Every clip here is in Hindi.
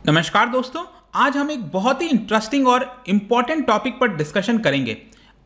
नमस्कार दोस्तों, आज हम एक बहुत ही इंटरेस्टिंग और इम्पॉर्टेंट टॉपिक पर डिस्कशन करेंगे।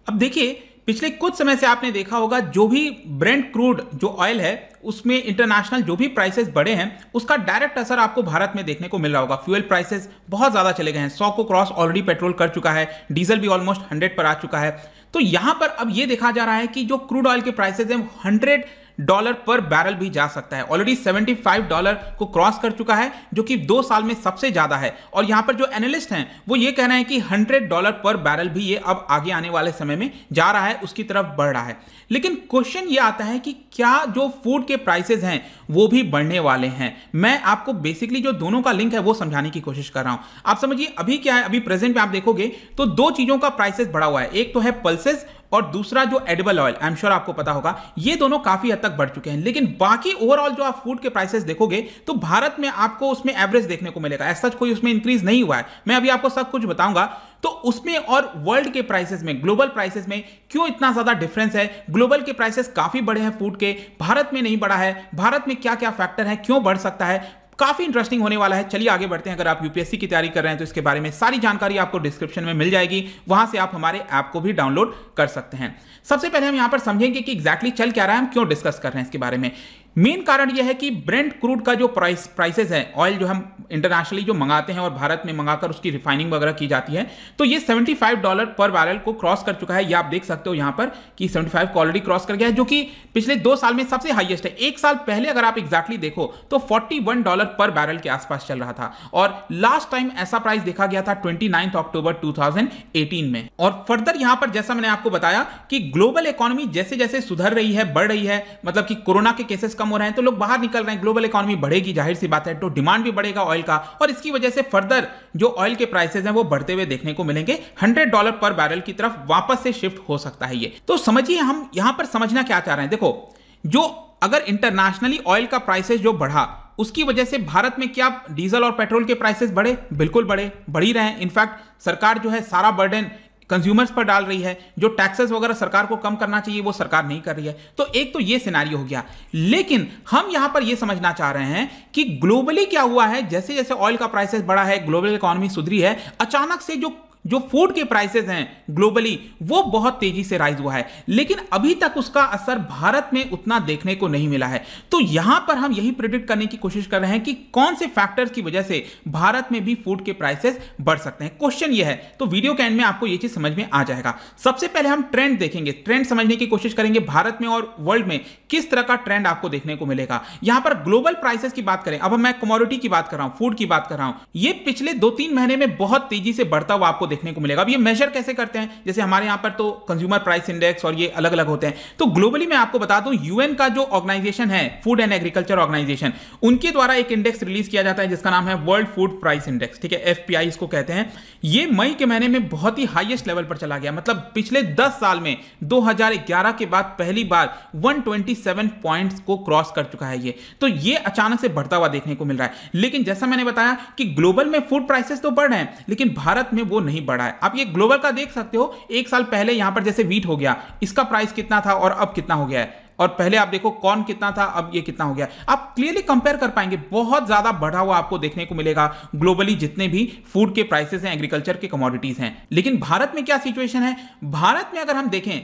अब देखिए, पिछले कुछ समय से आपने देखा होगा जो भी ब्रेंट क्रूड जो ऑयल है उसमें इंटरनेशनल जो भी प्राइसेस बढ़े हैं उसका डायरेक्ट असर आपको भारत में देखने को मिल रहा होगा। फ्यूल प्राइसेस बहुत ज़्यादा चले गए हैं, 100 को क्रॉस ऑलरेडी पेट्रोल कर चुका है, डीजल भी ऑलमोस्ट 100 पर आ चुका है। तो यहां पर अब ये देखा जा रहा है कि जो क्रूड ऑयल के प्राइसेस हैं $100 पर बैरल भी जा सकता है। ऑलरेडी $75 को क्रॉस कर चुका है, जो कि 2 साल में सबसे ज्यादा है। और यहां पर जो एनालिस्ट हैं वो ये कह रहे हैं कि $100 पर बैरल भी ये अब आगे आने वाले समय में जा रहा है, उसकी तरफ बढ़ रहा है। लेकिन क्वेश्चन ये आता है कि क्या जो फूड के प्राइसेस हैं वो भी बढ़ने वाले हैं। मैं आपको बेसिकली जो दोनों का लिंक है वो समझाने की कोशिश कर रहा हूं। आप समझिए अभी क्या है, अभी प्रेजेंट में आप देखोगे तो 2 चीजों का प्राइसेस बढ़ा हुआ है। एक तो है पल्सेस और दूसरा जो edible oil, I am sure आपको पता होगा, ये दोनों काफी हद तक बढ़ चुके हैं। लेकिन बाकी ओवरऑल जो आप फूड के प्राइसेस देखोगे तो भारत में आपको उसमें एवरेज देखने को मिलेगा, ऐसा कोई उसमें इंक्रीज नहीं हुआ है। मैं अभी आपको सब कुछ बताऊंगा। तो उसमें और वर्ल्ड के प्राइसेस में, ग्लोबल प्राइसेस में क्यों इतना ज्यादा डिफरेंस है। ग्लोबल के प्राइसेस काफी बड़े हैं फूड के, भारत में नहीं बढ़ा है। भारत में क्या क्या फैक्टर है, क्यों बढ़ सकता है, काफी इंटरेस्टिंग होने वाला है। चलिए आगे बढ़ते हैं। अगर आप यूपीएससी की तैयारी कर रहे हैं तो इसके बारे में सारी जानकारी आपको डिस्क्रिप्शन में मिल जाएगी, वहां से आप हमारे ऐप को भी डाउनलोड कर सकते हैं। सबसे पहले हम यहां पर समझेंगे कि एग्जैक्टली चल क्या रहा है, हम क्यों डिस्कस कर रहे हैं इसके बारे में। मेन कारण यह है कि ब्रेंट क्रूड का जो प्राइसेस है, ऑयल जो हम इंटरनेशनली जो मंगाते हैं और भारत में मंगाकर उसकी रिफाइनिंग वगैरह की जाती है, तो ये $75 पर बैरल को क्रॉस कर चुका है। ये आप देख सकते हो यहां पर कि 75 को ऑलरेडी क्रॉस कर गया है, जो कि पिछले 2 साल में सबसे हाईएस्ट है। 1 साल पहले अगर आप एग्जैक्टली देखो तो $41 पर बैरल के आसपास चल रहा था और लास्ट टाइम ऐसा प्राइस देखा गया था 29 अक्टूबर 2018 में। और फर्दर यहां पर जैसा मैंने आपको बताया कि ग्लोबल इकोनॉमी जैसे जैसे सुधर रही है, बढ़ रही है, मतलब कि कोरोना के केसेस कम हो रहे हैं तो लोग बाहर निकल रहे हैं, ग्लोबल इकोनॉमी बढ़ेगी, जाहिर सी बात है, तो डिमांड भी बढ़ेगा ऑयल का और इसकी वजह से फर्दर जो ऑयल के प्राइसेस हैं वो बढ़ते हुए देखने को मिलेंगे। $100 पर बैरल की तरफ वापस से शिफ्ट हो सकता है ये। तो समझिए हम यहां पर समझना क्या चाह रहे हैं। देखो, जो अगर इंटरनेशनली ऑयल का प्राइसेस जो बढ़ा उसकी वजह से भारत में क्या डीजल और पेट्रोल के प्राइसेस बढ़े? बिल्कुल बढ़ ही रहे हैं। इनफैक्ट सरकार जो है सारा बर्डन कंज्यूमर्स पर डाल रही है। जो टैक्सेस वगैरह सरकार को कम करना चाहिए वो सरकार नहीं कर रही है। तो एक तो ये सिनेरियो हो गया। लेकिन हम यहां पर ये समझना चाह रहे हैं कि ग्लोबली क्या हुआ है। जैसे जैसे ऑयल का प्राइसेस बढ़ा है, ग्लोबल इकोनॉमी सुधरी है, अचानक से जो फूड के प्राइसेस हैं ग्लोबली वो बहुत तेजी से राइज हुआ है। लेकिन अभी तक उसका असर भारत में उतना देखने को नहीं मिला है। तो यहां पर हम यही प्रेडिक्ट करने की कोशिश कर रहे हैं कि कौन से फैक्टर्स की वजह से भारत में भी फूड के प्राइसेस बढ़ सकते हैं। क्वेश्चन ये है, तो वीडियो के एंड में आपको ये चीज समझ में आ जाएगा। सबसे पहले हम ट्रेंड देखेंगे, ट्रेंड समझने की कोशिश करेंगे भारत में और वर्ल्ड में किस तरह का ट्रेंड आपको देखने को मिलेगा। यहां पर ग्लोबल प्राइसेस की बात करें, अब मैं कमोडिटी की बात कर रहा हूं, फूड की बात कर रहा हूं, ये पिछले 2-3 महीने में बहुत तेजी से बढ़ता हुआ आपको देखने को मिलेगा। अब ये मेजर कैसे करते हैं, जैसे हमारे यहां पर तो कंज्यूमर प्राइस इंडेक्स और ये अलग अलग होते हैं। तो ग्लोबली मैं आपको बता दूं, यूएन का जो ऑर्गेनाइजेशन है, फूड एंड एग्रीकल्चर ऑर्गेनाइजेशन, उनके द्वारा एक इंडेक्स रिलीज किया जाता है जिसका नाम है वर्ल्ड फूड प्राइस इंडेक्स, ठीक है, एफपीआई इसको कहते हैं। ये मई के महीने में बहुत ही हाईएस्ट लेवल पर चला गया। मतलब पिछले 10 साल में 2011 के बाद पहली बार 127 पॉइंट्स को क्रॉस कर चुका है ये। तो ये अचानक से बढ़ता हुआ देखने को मिल रहा है। लेकिन जैसा मैंने बताया कि ग्लोबल में फूड प्राइसेस तो बढ़ रहे हैं लेकिन भारत में वो नहीं बढ़ा है। आप ये ग्लोबल का देख सकते हो, 1 साल पहले यहां पर जैसे वीट हो गया, इसका प्राइस कितना था और अब कितना हो गया है, और पहले आप देखो कॉर्न कितना था, अब ये कितना हो गया। आप क्लियरली कंपेयर कर पाएंगे, बहुत ज्यादा बढ़ा हुआ आपको देखने को मिलेगा ग्लोबली जितने भी फूड के प्राइसेस हैं, एग्रीकल्चर के कमोडिटीज हैं। लेकिन भारत में क्या सिचुएशन है, भारत में अगर हम देखें,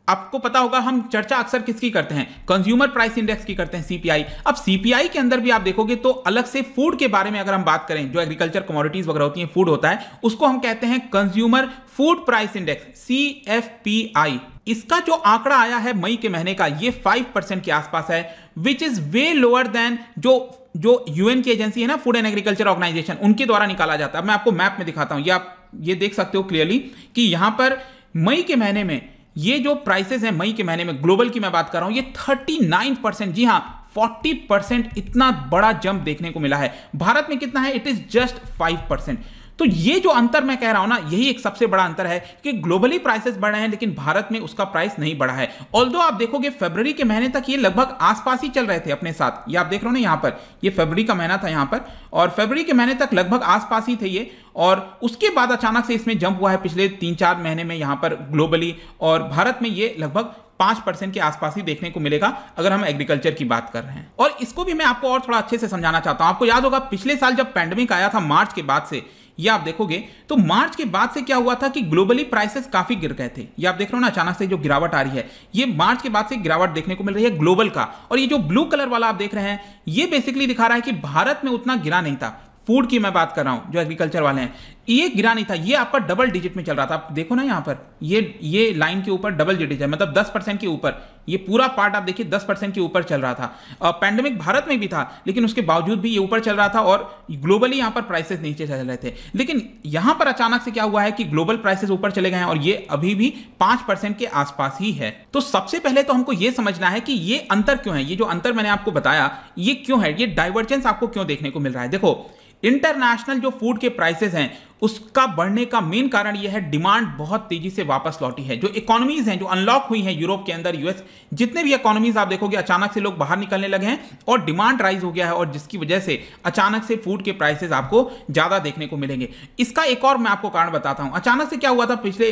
आपको पता होगा हम चर्चा अक्सर किसकी करते हैं, कंज्यूमर प्राइस इंडेक्स की करते हैं, सीपीआई। अब सीपीआई के अंदर भी आप देखोगे तो अलग से फूड के बारे में अगर हम बात करें, जो एग्रीकल्चर कमोडिटीज वगैरह होती हैं, फूड होता है, उसको हम कहते हैं कंज्यूमर फूड प्राइस इंडेक्स, सीएफपीआई। इसका जो आंकड़ा आया है मई के महीने का, ये 5% के आसपास है, which is way lower than जो यूएन की एजेंसी है ना, फूड एंड एग्रीकल्चर ऑर्गेनाइजेशन, उनके द्वारा निकाला जाता है। मैं आपको मैप में दिखाता हूं, ये आप ये देख सकते हो क्लियरली कि यहां पर मई के महीने में ये जो प्राइसेस हैं, मई के महीने में ग्लोबल की मैं बात कर रहा हूं, ये 39%, जी हां 40%, इतना बड़ा जंप देखने को मिला है। भारत में कितना है, इट इज जस्ट 5%। तो ये जो अंतर मैं कह रहा हूं ना, यही एक सबसे बड़ा अंतर है कि ग्लोबली प्राइसेस बढ़ रहे हैं लेकिन भारत में उसका प्राइस नहीं बढ़ा है। ऑल्दो आप देखोगे फरवरी के महीने तक ये लगभग आसपास ही चल रहे थे अपने साथ। ये आप देख रहे हो ना, यहां पर ये फरवरी का महीना था यहां पर, और फरवरी के महीने तक लगभग आसपास ही थे ये, और उसके बाद अचानक से इसमें जंप हुआ है पिछले 3-4 महीने में यहां पर ग्लोबली, और भारत में ये लगभग 5% के आसपास ही देखने को मिलेगा अगर हम एग्रीकल्चर की बात कर रहे हैं। और इसको भी मैं आपको और थोड़ा अच्छे से समझाना चाहता हूं। आपको याद होगा पिछले साल जब पैंडेमिक आया था मार्च के बाद से, ये आप देखोगे तो मार्च के बाद से क्या हुआ था कि ग्लोबली प्राइसेस काफी गिर गए थे। ये आप देख रहे हो ना, अचानक से जो गिरावट आ रही है, ये मार्च के बाद से गिरावट देखने को मिल रही है ग्लोबल का। और ये जो ब्लू कलर वाला आप देख रहे हैं, ये बेसिकली दिखा रहा है कि भारत में उतना गिरा नहीं था। फूड की मैं बात कर रहा हूं, जो एग्रीकल्चर वाले हैं, ये गिरा नहीं था, ये आपका डबल डिजिट में चल रहा था। आप देखो ना यहां पर, ये लाइन के ऊपर डबल डिजिट है, मतलब 10% के ऊपर, ये पूरा पार्ट आप देखिए 10% के ऊपर चल रहा था। पैंडेमिक भारत में भी था, लेकिन उसके बावजूद भी ये ऊपर चल रहा था और ग्लोबली यहां पर प्राइसेस नीचे चल रहे थे। लेकिन यहां पर अचानक से क्या हुआ है कि ग्लोबल प्राइसेस ऊपर चले गए हैं और ये अभी भी 5% के आसपास ही है। तो सबसे पहले तो हमको ये समझना है कि ये अंतर क्यों है, ये जो अंतर मैंने आपको बताया ये क्यों है, ये डाइवर्जेंस आपको क्यों देखने को मिल रहा है। देखो, इंटरनेशनल जो फूड के प्राइसेस हैं उसका बढ़ने का मेन कारण यह है डिमांड बहुत तेजी से वापस लौटी है। जो इकोनॉमीज हैं जो अनलॉक हुई हैं यूरोप के अंदर, यूएस, जितने भी इकोनॉमीज आप देखोगे अचानक से लोग बाहर निकलने लगे हैं और डिमांड राइज हो गया है, और जिसकी वजह से अचानक से फूड के प्राइसेस आपको ज्यादा देखने को मिलेंगे। इसका एक और मैं आपको कारण बताता हूं। अचानक से क्या हुआ था पिछले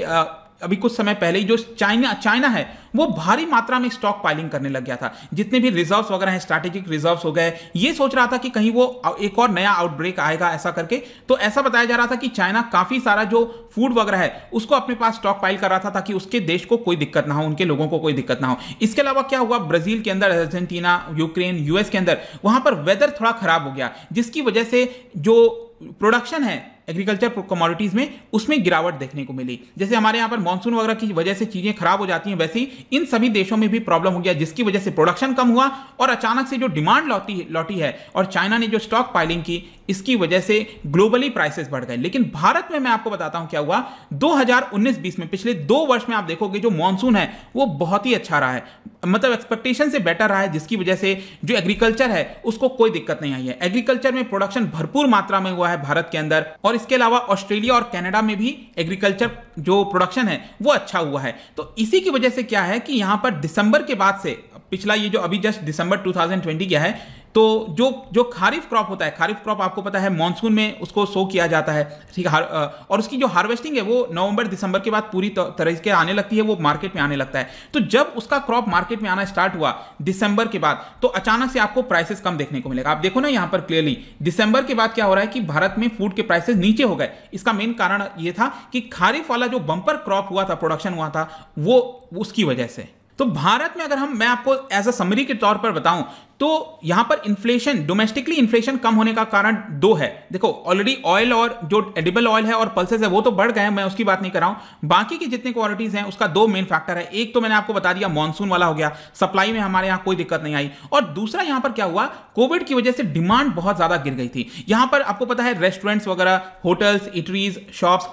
अभी कुछ समय पहले ही, जो चाइना है वो भारी मात्रा में स्टॉक पाइलिंग करने लग गया था। जितने भी रिजर्व्स वगैरह हैं, स्ट्रैटेजिक रिजर्व्स हो गए, ये सोच रहा था कि कहीं वो एक और नया आउटब्रेक आएगा ऐसा करके। तो ऐसा बताया जा रहा था कि चाइना काफी सारा जो फूड वगैरह है उसको अपने पास स्टॉक पाइल कर रहा था ताकि उसके देश को कोई दिक्कत ना हो, उनके लोगों को कोई दिक्कत ना हो। इसके अलावा क्या हुआ, ब्राजील के अंदर, अर्जेंटीना, यूक्रेन, यूएस के अंदर वहां पर वेदर थोड़ा खराब हो गया, जिसकी वजह से जो प्रोडक्शन है एग्रीकल्चर कमोडिटीज में उसमें गिरावट देखने को मिली। जैसे हमारे यहाँ पर मानसून वगैरह की वजह से चीजें खराब हो जाती हैं, वैसे ही इन सभी देशों में भी प्रॉब्लम हो गया, जिसकी वजह से प्रोडक्शन कम हुआ और अचानक से जो डिमांड लौटी है और चाइना ने जो स्टॉक पाइलिंग की, इसकी वजह से ग्लोबली प्राइसेस बढ़ गए। लेकिन भारत में मैं आपको बताता हूं क्या हुआ। 2019-20 में, पिछले 2 वर्ष में आप देखोगे जो मॉनसून है वो बहुत ही अच्छा रहा है, मतलब एक्सपेक्टेशन से बेटर रहा है, जिसकी वजह से जो एग्रीकल्चर है उसको कोई दिक्कत नहीं आई है। एग्रीकल्चर में प्रोडक्शन भरपूर मात्रा में हुआ है भारत के अंदर, और इसके अलावा ऑस्ट्रेलिया और कनाडा में भी एग्रीकल्चर जो प्रोडक्शन है वो अच्छा हुआ है। तो इसी की वजह से क्या है कि यहां पर दिसंबर के बाद से, पिछला ये जो अभी जस्ट दिसंबर 2020 गया है, तो जो खारिफ क्रॉप होता है, खारिफ क्रॉप आपको पता है मॉनसून में उसको सो किया जाता है, ठीक है, और उसकी जो हार्वेस्टिंग है वो नवंबर दिसंबर के बाद पूरी तरह से आने लगती है, वो मार्केट में आने लगता है। तो जब उसका क्रॉप मार्केट में आना स्टार्ट हुआ दिसंबर के बाद, तो अचानक से आपको प्राइसेस कम देखने को मिलेगा। आप देखो ना यहाँ पर क्लियरली दिसंबर के बाद क्या हो रहा है कि भारत में फूड के प्राइसेस नीचे हो गए। इसका मेन कारण ये था कि खारिफ वाला जो बंपर क्रॉप हुआ था, प्रोडक्शन हुआ था, वो उसकी वजह से। तो भारत में अगर मैं आपको एज अ समरी के तौर पर बताऊं तो यहां पर इन्फ्लेशन, डोमेस्टिकली इन्फ्लेशन कम होने का कारण 2 है। देखो, ऑलरेडी ऑयल और जो एडिबल ऑयल है और पल्सेस है वो तो बढ़ गए हैं, मैं उसकी बात नहीं कर रहा हूं। बाकी की जितने क्वालिटीज हैं उसका 2 मेन फैक्टर है। एक तो मैंने आपको बता दिया मॉनसून वाला हो गया, सप्लाई में हमारे यहां कोई दिक्कत नहीं आई, और दूसरा यहां पर क्या हुआ, कोविड की वजह से डिमांड बहुत ज्यादा गिर गई थी। यहां पर आपको पता है रेस्टोरेंट्स वगैरह, होटल्स, इटरीज, शॉप्स,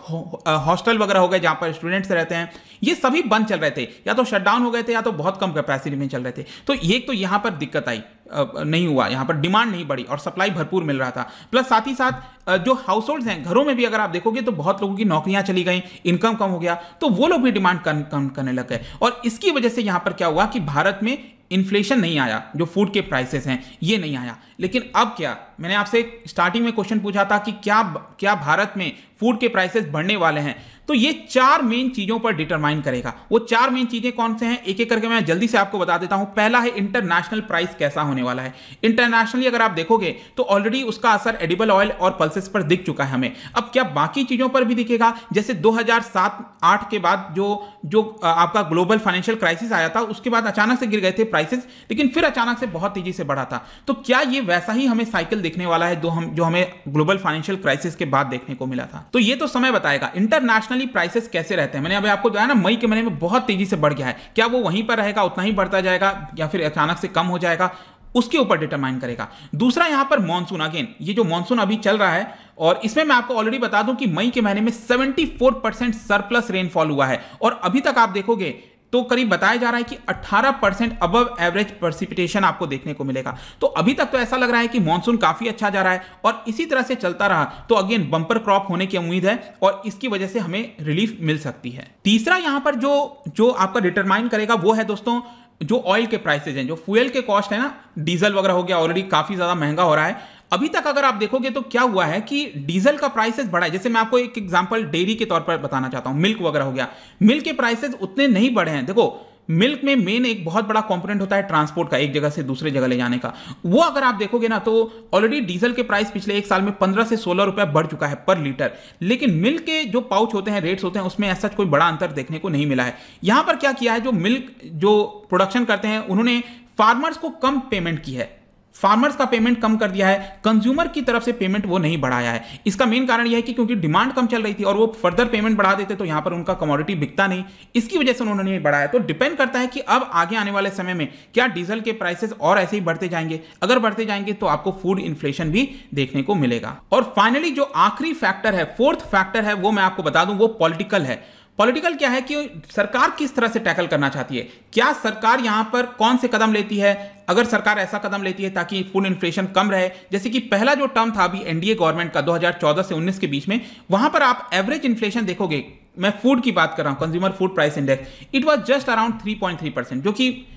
हॉस्टल वगैरह हो गए जहां पर स्टूडेंट्स रहते हैं, ये सभी बंद चल रहे थे, या तो शटडाउन हो गए थे या तो बहुत कम कैपेसिटी में चल रहे थे। तो एक तो यहां पर दिक्कत आई, नहीं हुआ, यहां पर डिमांड नहीं बढ़ी और सप्लाई भरपूर मिल रहा था। प्लस साथ ही साथ जो हाउस होल्ड्स हैं, घरों में भी अगर आप देखोगे तो बहुत लोगों की नौकरियां चली गई, इनकम कम हो गया, तो वो लोग भी डिमांड कम करने लग गए। और इसकी वजह से यहां पर क्या हुआ कि भारत में इन्फ्लेशन नहीं आया, जो फूड के प्राइसेस हैं ये नहीं आया। लेकिन अब क्या, मैंने आपसे स्टार्टिंग में क्वेश्चन पूछा था कि क्या भारत में फूड के प्राइसेस बढ़ने वाले हैं, तो ये 4 मेन चीजों पर डिटरमाइन करेगा। वो 4 मेन चीजें कौन से हैं, एक एक करके मैं जल्दी से आपको बता देता हूं। पहला है इंटरनेशनल प्राइस कैसा होने वाला है। इंटरनेशनली अगर आप देखोगे तो ऑलरेडी उसका असर एडिबल ऑयल और पल्सेस पर दिख चुका है हमें। अब क्या बाकी चीजों पर भी दिखेगा, जैसे 2007-8 के बाद जो आपका ग्लोबल फाइनेंशियल क्राइसिस आया था, उसके बाद अचानक से गिर गए थे प्राइसेस, लेकिन फिर अचानक से बहुत तेजी से बढ़ा था। तो क्या ये वैसा ही हमें साइकिल देखने वाला है जो हमें ग्लोबल फाइनेंशियल क्राइसिस के बाद देखने को मिला था? तो ये तो समय बताएगा। इंटरनेशनली प्राइसेस कैसे रहते हैं, मैंने अभी आपको बताया ना, मई के महीने में बहुत तेजी से बढ़ गया है। क्या वो वहीं पर रहेगा, उतना ही बढ़ता जाएगा, या फिर अचानक से कम हो जाएगा, उसके ऊपर डिटरमाइन करेगा। दूसरा यहां पर मॉनसून, अगेन ये जो मॉनसून अभी चल रहा है, और इसमें मैं आपको ऑलरेडी बता दूं कि मई के महीने में 74% सरप्लस रेनफॉल हुआ है, और अभी तक आप देखोगे तो करीब बताया जा रहा है कि 18% अबव एवरेज प्रेसिपिटेशन आपको देखने को मिलेगा। तो अभी तक तो ऐसा लग रहा है कि मॉनसून काफी अच्छा जा रहा है, और इसी तरह से चलता रहा तो अगेन बंपर क्रॉप होने की उम्मीद है, और इसकी वजह से हमें रिलीफ मिल सकती है। तीसरा यहां पर जो आपका डिटरमाइन करेगा वो है दोस्तों जो ऑयल के प्राइसेज हैं, जो फ्यूल के कॉस्ट है ना, डीजल वगैरह हो गया, ऑलरेडी काफी ज्यादा महंगा हो रहा है। अभी तक अगर आप देखोगे तो क्या हुआ है कि डीजल का प्राइसेस बढ़ा है। जैसे मैं आपको एक एग्जांपल डेयरी के तौर पर बताना चाहता हूं, मिल्क वगैरह हो गया, मिल्क के प्राइसेस उतने नहीं बढ़े हैं। देखो, मिल्क में मेन एक बहुत बड़ा कंपोनेंट होता है ट्रांसपोर्ट का, एक जगह से दूसरे जगह ले जाने का। वो अगर आप देखोगे ना तो ऑलरेडी डीजल के प्राइस पिछले एक साल में 15 से 16 रुपए बढ़ चुका है पर लीटर, लेकिन मिल्क के जो पाउच होते हैं, रेट्स होते हैं, उसमें ऐसा कोई बड़ा अंतर देखने को नहीं मिला है। यहां पर क्या किया है, जो मिल्क जो प्रोडक्शन करते हैं उन्होंने फार्मर्स को कम पेमेंट की है, फार्मर्स का पेमेंट कम कर दिया है, कंज्यूमर की तरफ से पेमेंट वो नहीं बढ़ाया है। इसका मेन कारण यह है कि क्योंकि डिमांड कम चल रही थी और वो फर्दर पेमेंट बढ़ा देते तो यहां पर उनका कमोडिटी बिकता नहीं, इसकी वजह से उन्होंने ये बढ़ाया। तो डिपेंड करता है कि अब आगे आने वाले समय में क्या डीजल के प्राइसेस और ऐसे ही बढ़ते जाएंगे। अगर बढ़ते जाएंगे तो आपको फूड इन्फ्लेशन भी देखने को मिलेगा। और फाइनली जो आखिरी फैक्टर है, फोर्थ फैक्टर है, वो मैं आपको बता दूं, वो पॉलिटिकल है। पॉलिटिकल क्या है कि सरकार किस तरह से टैकल करना चाहती है, क्या सरकार यहां पर कौन से कदम लेती है। अगर सरकार ऐसा कदम लेती है ताकि फूड इन्फ्लेशन कम रहे, जैसे कि पहला जो टर्म था अभी एनडीए गवर्नमेंट का 2014 से 19 के बीच में, वहां पर आप एवरेज इन्फ्लेशन देखोगे, मैं फूड की बात कर रहा हूं, consumer food price index, it was just around 3.3%,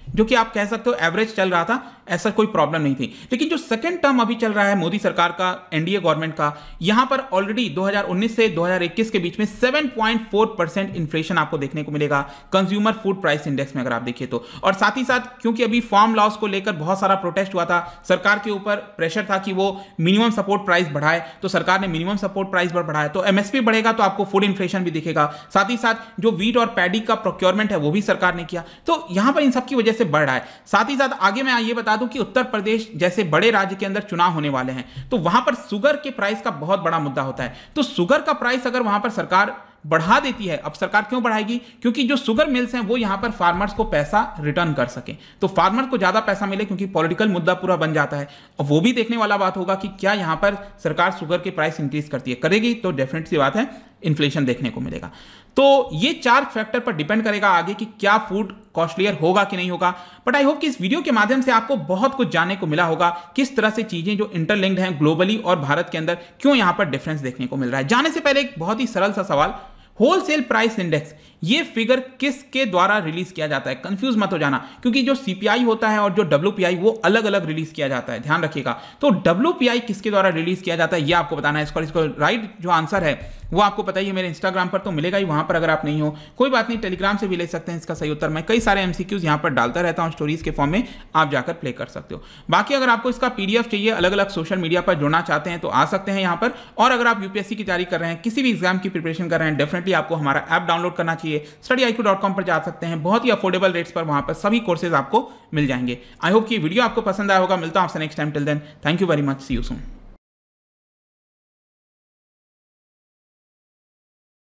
जो कि आप कह सकते हो एवरेज चल रहा था, ऐसा कोई प्रॉब्लम नहीं थी। लेकिन जो सेकंड टर्म अभी चल रहा है मोदी सरकार का, एनडीए गवर्नमेंट का, यहां पर ऑलरेडी 2019 से 2021 के बीच में 7.4% इन्फ्लेशन आपको देखने को मिलेगा कंज्यूमर फूड प्राइस इंडेक्स में, अगर आप देखिए तो। और साथ ही साथ क्योंकि अभी फार्म लॉस को लेकर बहुत सारा प्रोटेस्ट हुआ था, सरकार के ऊपर प्रेशर था कि वो मिनिमम सपोर्ट प्राइस बढ़ाए, तो सरकार ने मिनिमम सपोर्ट प्राइस बढ़ाया, तो एमएसपी बढ़ेगा तो आपको फूड इन्फ्लेशन भी दिखेगा। साथ ही साथ जो वीट और पैडी का प्रोक्योरमेंट है वो भी सरकार ने किया, तो यहां पर इन सब की वजह से बढ़ रहा है। साथ ही साथ आगे मैं ये बता दूं कि उत्तर प्रदेश जैसे बड़े राज्य के अंदर चुनाव होने वाले हैं, तो वहां पर शुगर के प्राइस का बहुत बड़ा मुद्दा होता है। तो शुगर का प्राइस अगर वहां पर सरकार बढ़ा देती है, अब सरकार क्यों बढ़ाएगी, क्योंकि जो शुगर मिल्स हैं वो यहां पर फार्मर्स को पैसा रिटर्न कर सके, तो फार्मर को ज्यादा पैसा मिले, क्योंकि पॉलिटिकल मुद्दा पूरा बन जाता है। और वो भी देखने वाला बात होगा कि क्या यहां पर सरकार शुगर के प्राइस इंक्रीज करती है, करेगी तो डेफिनेट सी बात है इन्फ्लेशन देखने को मिलेगा। तो ये 4 फैक्टर पर डिपेंड करेगा आगे कि क्या फूड कॉस्टलियर होगा कि नहीं होगा। बट आई होप कि इस वीडियो के माध्यम से आपको बहुत कुछ जानने को मिला होगा, किस तरह से चीजें जो इंटरलिंक्ड हैं ग्लोबली और भारत के अंदर, क्यों यहां पर डिफरेंस देखने को मिल रहा है। जाने से पहले एक बहुत ही सरल सा सवाल, होलसेल प्राइस इंडेक्स ये फिगर किसके द्वारा रिलीज किया जाता है, कंफ्यूज मत हो जाना, क्योंकि जो सीपीआई होता है और जो डब्ल्यूपीआई वो अलग अलग रिलीज किया जाता है, ध्यान रखिएगा। तो डब्ल्यूपीआई किसके द्वारा रिलीज किया जाता है ये आपको बताना है। इसको राइट जो आंसर है वो आपको पता ही है, मेरे इंस्टाग्राम पर तो मिलेगा ही, वहां पर अगर आप नहीं हो कोई बात नहीं, टेलीग्राम से भी ले सकते हैं इसका सही उत्तर। मैं कई सारे एमसीक्यूज यहां पर डालता रहता हूं स्टोरीज के फॉर्म में, आप जाकर प्ले कर सकते हो। बाकी अगर आपको इसका पीडीएफ चाहिए, अलग अलग सोशल मीडिया पर जुड़ना चाहते हैं तो आ सकते हैं यहां पर। और अगर आप यूपीएससी की तैयारी कर रहे हैं, किसी भी एग्जाम की प्रिपरेशन कर रहे हैं, डेफिनेटली आपको हमारा ऐप डाउनलोड करना चाहिए। studyIQ.com पर जा सकते हैं, बहुत ही अफोर्डेबल रेट्स पर वहां पर सभी कोर्सेज आपको मिल जाएंगे। आई होप कि वीडियो आपको पसंद आया होगा। मिलता हूं आपसे next time, till then thank you very much, see you soon.